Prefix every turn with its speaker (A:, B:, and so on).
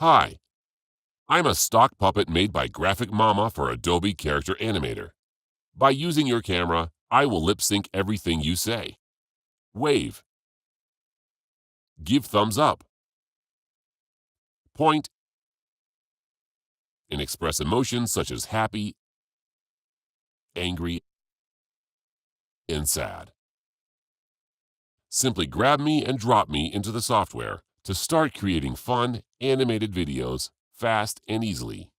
A: Hi, I'm a stock puppet made by GraphicMama for Adobe Character Animator. By using your camera, I will lip sync everything you say. Wave. Give thumbs up. Point and express emotions such as happy, angry, and sad. Simply grab me and drop me into the software to start creating fun, animated videos fast and easily.